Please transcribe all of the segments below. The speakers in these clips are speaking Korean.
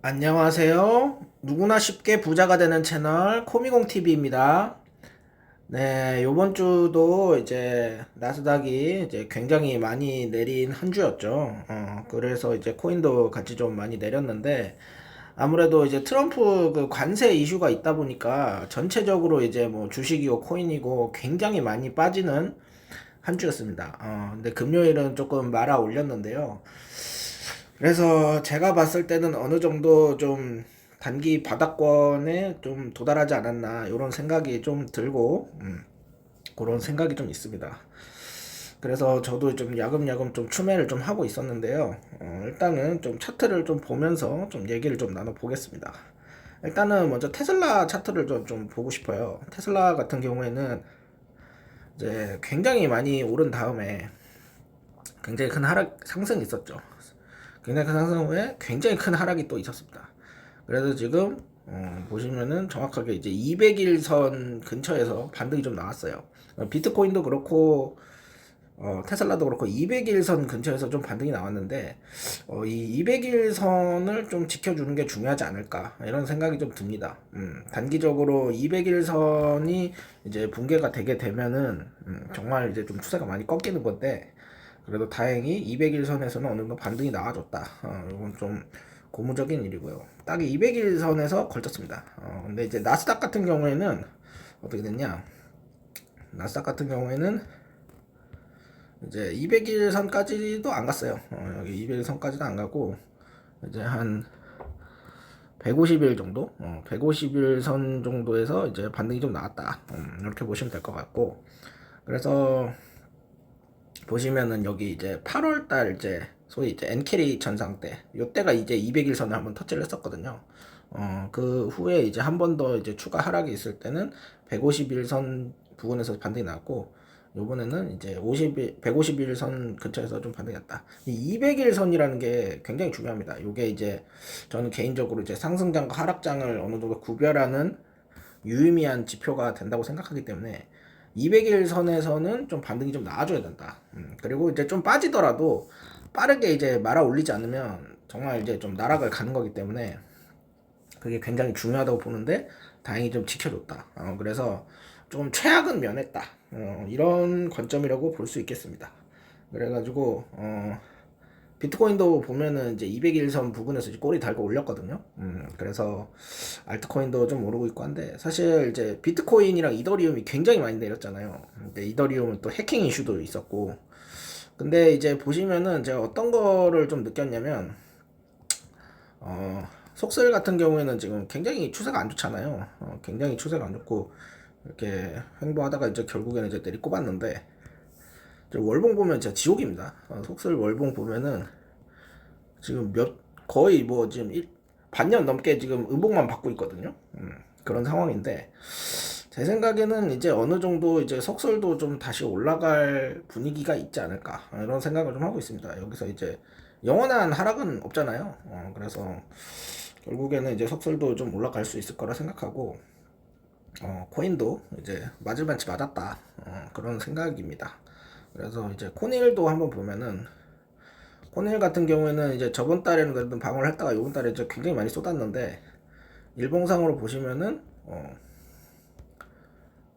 안녕하세요. 누구나 쉽게 부자가 되는 채널 코미공TV입니다. 네, 요번 주도 이제 나스닥이 이제 굉장히 많이 내린 한 주였죠. 그래서 이제 코인도 같이 좀 많이 내렸는데 아무래도 이제 트럼프 그 관세 이슈가 있다 보니까 전체적으로 이제 뭐 주식이고 코인이고 굉장히 많이 빠지는 한 주였습니다. 근데 금요일은 조금 말아 올렸는데요. 그래서 제가 봤을 때는 어느 정도 좀 단기 바닥권에 좀 도달하지 않았나 이런 생각이 좀 들고 그런 생각이 좀 있습니다. 그래서 저도 좀 야금야금 좀 추매를 좀 하고 있었는데요. 일단은 좀 차트를 좀 보면서 좀 얘기를 좀 나눠 보겠습니다. 일단은 먼저 테슬라 차트를 좀 보고 싶어요. 테슬라 같은 경우에는 이제 굉장히 많이 오른 다음에 굉장히 큰 하락 상승이 있었죠. 굉장히 큰 상승 후에 굉장히 큰 하락이 또 있었습니다. 그래서 지금 보시면은 정확하게 이제 200일선 근처에서 반등이 좀 나왔어요. 비트코인도 그렇고 테슬라도 그렇고 200일선 근처에서 좀 반등이 나왔는데 이 200일선을 좀 지켜주는 게 중요하지 않을까 이런 생각이 좀 듭니다. 단기적으로 200일선이 이제 붕괴가 되게 되면은 정말 이제 좀 추세가 많이 꺾이는 건데 그래도 다행히 200일선에서는 어느 정도 반등이 나와줬다. 이건 좀 고무적인 일이고요. 딱 200일선에서 걸쳤습니다. 근데 이제 나스닥 같은 경우에는 어떻게 됐냐? 나스닥 같은 경우에는 이제 200일선까지도 안 갔어요. 여기 200일선까지도 안 가고 이제 한 150일 정도, 150일선 정도에서 이제 반등이 좀 나왔다. 이렇게 보시면 될 것 같고, 그래서 보시면은 여기 이제 8월달 이제 소위 이제 엔캐리 전상 때, 요때가 이제 200일선을 한번 터치를 했었거든요. 그 후에 이제 한 번 더 이제 추가 하락이 있을 때는 150일선 부근에서 반등이 나왔고, 요번에는 이제 150일선 근처에서 좀 반등이 났다. 이 200일선이라는 게 굉장히 중요합니다. 요게 이제 저는 개인적으로 이제 상승장과 하락장을 어느 정도 구별하는 유의미한 지표가 된다고 생각하기 때문에 200일 선에서는 좀 반등이 좀 나와줘야 된다. 그리고 이제 좀 빠지더라도 빠르게 이제 말아 올리지 않으면 정말 이제 좀 나락을 가는 거기 때문에 그게 굉장히 중요하다고 보는데 다행히 좀 지켜줬다. 그래서 좀 최악은 면했다. 이런 관점이라고 볼 수 있겠습니다. 그래가지고 비트코인도 보면은 이제 200일선 부근에서 이제 꼬리 달고 올렸거든요. 그래서 알트코인도 좀 오르고 있고 한데 사실 이제 비트코인이랑 이더리움이 굉장히 많이 내렸잖아요. 근데 이더리움은 또 해킹 이슈도 있었고. 근데 이제 보시면은 제가 어떤 거를 좀 느꼈냐면 속슬 같은 경우에는 지금 굉장히 추세가 안 좋잖아요. 굉장히 추세가 안 좋고 이렇게 횡보하다가 이제 결국에는 이제 내리꼽았는데 월봉 보면 진짜 지옥입니다. 속슬 월봉 보면은 지금 거의 뭐 지금 반년 넘게 지금 음봉만 받고 있거든요. 그런 상황인데 제 생각에는 이제 어느 정도 이제 석설도 좀 다시 올라갈 분위기가 있지 않을까 이런 생각을 좀 하고 있습니다. 여기서 이제 영원한 하락은 없잖아요. 그래서 결국에는 이제 석설도 좀 올라갈 수 있을 거라 생각하고 코인도 이제 맞을 만치 맞았다 그런 생각입니다. 그래서 이제 코닐도 한번 보면은 코넬 같은 경우에는 이제 저번 달에는 그래도 방어를 했다가 이번 달에 이제 굉장히 많이 쏟았는데 일봉상으로 보시면은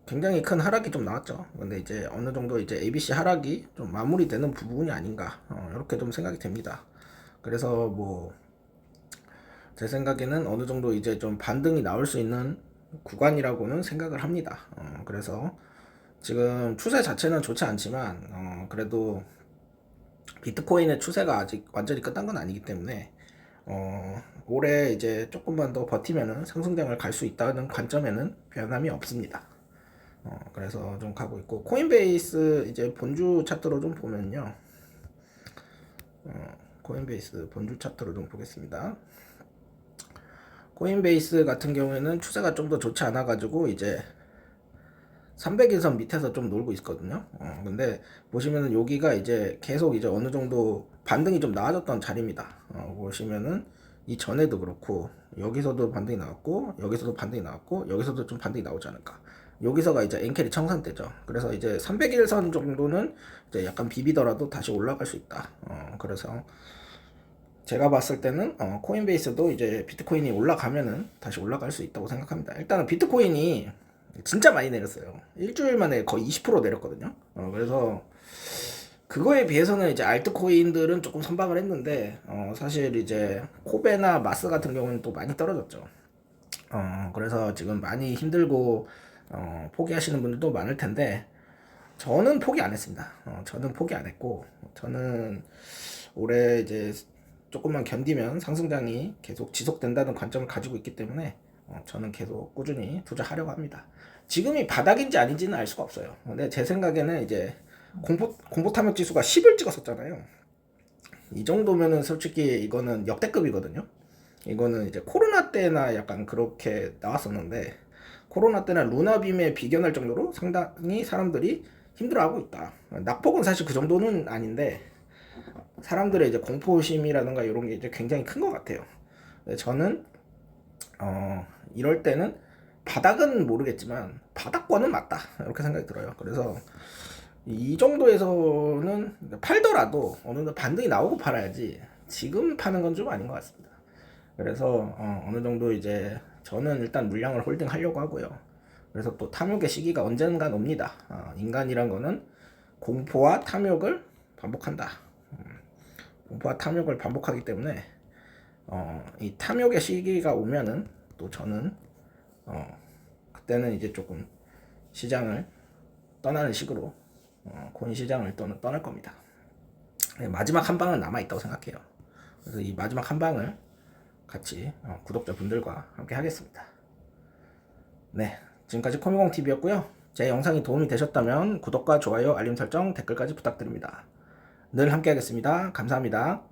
굉장히 큰 하락이 좀 나왔죠. 근데 이제 어느 정도 이제 ABC 하락이 좀 마무리되는 부분이 아닌가 이렇게 좀 생각이 됩니다. 그래서 뭐 제 생각에는 어느 정도 이제 좀 반등이 나올 수 있는 구간이라고는 생각을 합니다. 그래서 지금 추세 자체는 좋지 않지만 그래도 비트코인의 추세가 아직 완전히 끝난 건 아니기 때문에 올해 이제 조금만 더 버티면은 상승장을 갈 수 있다는 관점에는 변함이 없습니다. 그래서 좀 가고 있고 코인베이스 이제 본주 차트로 좀 보면요. 코인베이스 본주 차트로 좀 보겠습니다. 코인베이스 같은 경우에는 추세가 좀 더 좋지 않아 가지고 이제 300일선 밑에서 좀 놀고 있거든요. 근데 보시면은 여기가 이제 계속 이제 어느 정도 반등이 좀 나아졌던 자리입니다. 보시면은 이 전에도 그렇고 여기서도 반등이 나왔고 여기서도 반등이 나왔고 여기서도 좀 반등이 나오지 않을까. 여기서가 이제 엔캐리 청산대죠. 그래서 이제 300일선 정도는 이제 약간 비비더라도 다시 올라갈 수 있다. 그래서 제가 봤을 때는 코인베이스도 이제 비트코인이 올라가면은 다시 올라갈 수 있다고 생각합니다. 일단은 비트코인이 진짜 많이 내렸어요. 일주일 만에 거의 20% 내렸거든요. 그래서 그거에 비해서는 이제 알트코인들은 조금 선방을 했는데 사실 이제 코베나 마스 같은 경우는 또 많이 떨어졌죠. 그래서 지금 많이 힘들고 포기하시는 분들도 많을 텐데 저는 포기 안 했습니다. 저는 포기 안 했고 저는 올해 이제 조금만 견디면 상승장이 계속 지속된다는 관점을 가지고 있기 때문에 저는 계속 꾸준히 투자하려고 합니다. 지금이 바닥인지 아닌지는 알 수가 없어요. 근데 제 생각에는 이제 공포 탐욕 지수가 10을 찍었었잖아요. 이 정도면은 솔직히 이거는 역대급이거든요. 이거는 이제 코로나 때나 약간 그렇게 나왔었는데 코로나 때나 루나빔에 비견할 정도로 상당히 사람들이 힘들어하고 있다. 낙폭은 사실 그 정도는 아닌데 사람들의 이제 공포심이라든가 이런 게 이제 굉장히 큰 것 같아요. 저는 이럴 때는 바닥은 모르겠지만 바닥권은 맞다 이렇게 생각이 들어요. 그래서 이 정도에서는 팔더라도 어느 정도 반등이 나오고 팔아야지 지금 파는 건 좀 아닌 것 같습니다. 그래서 어느 정도 이제 저는 일단 물량을 홀딩 하려고 하고요. 그래서 또 탐욕의 시기가 언젠간 옵니다. 인간이란 거는 공포와 탐욕을 반복한다. 공포와 탐욕을 반복하기 때문에 이 탐욕의 시기가 오면은 또 저는 그때는 이제 조금 시장을 떠나는 식으로 코인 시장을 떠날 겁니다. 마지막 한 방은 남아 있다고 생각해요. 그래서 이 마지막 한 방을 같이 구독자분들과 함께 하겠습니다. 네, 지금까지 코미공TV였고요. 제 영상이 도움이 되셨다면 구독과 좋아요, 알림 설정, 댓글까지 부탁드립니다. 늘 함께 하겠습니다. 감사합니다.